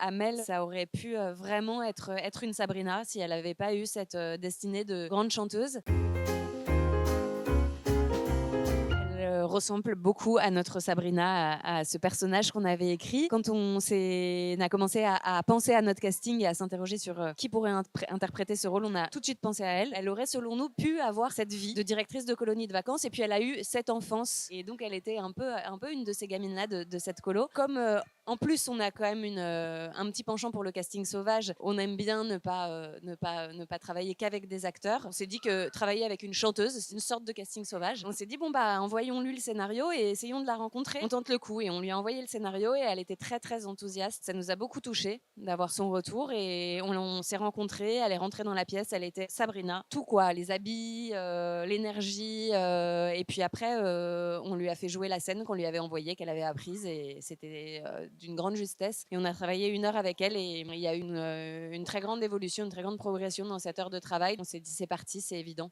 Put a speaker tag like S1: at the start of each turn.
S1: Amel, ça aurait pu vraiment être une Sabrina si elle n'avait pas eu cette destinée de grande chanteuse. Elle ressemble beaucoup à notre Sabrina, à ce personnage qu'on avait écrit. Quand on a commencé à penser à notre casting et à s'interroger sur qui pourrait interpréter ce rôle, on a tout de suite pensé à elle. Elle aurait, selon nous, pu avoir cette vie de directrice de colonie de vacances et puis elle a eu cette enfance. Et donc, elle était un peu une de ces gamines-là de cette colo. Comme en plus, on a quand même un petit penchant pour le casting sauvage. On aime bien ne pas travailler qu'avec des acteurs. On s'est dit que travailler avec une chanteuse, c'est une sorte de casting sauvage. On s'est dit, bon, bah, envoyons-lui le scénario et essayons de la rencontrer. On tente le coup et on lui a envoyé le scénario et elle était très, très enthousiaste. Ça nous a beaucoup touchés d'avoir son retour et on s'est rencontrés. Elle est rentrée dans la pièce. Elle était Sabrina. Tout quoi, les habits, l'énergie. Et puis après, on lui a fait jouer la scène qu'on lui avait envoyée, qu'elle avait apprise et c'était d'une grande justesse. Et on a travaillé 1 heure avec elle et il y a eu une très grande évolution, une très grande progression dans cette heure de travail. On s'est dit, c'est parti, c'est évident.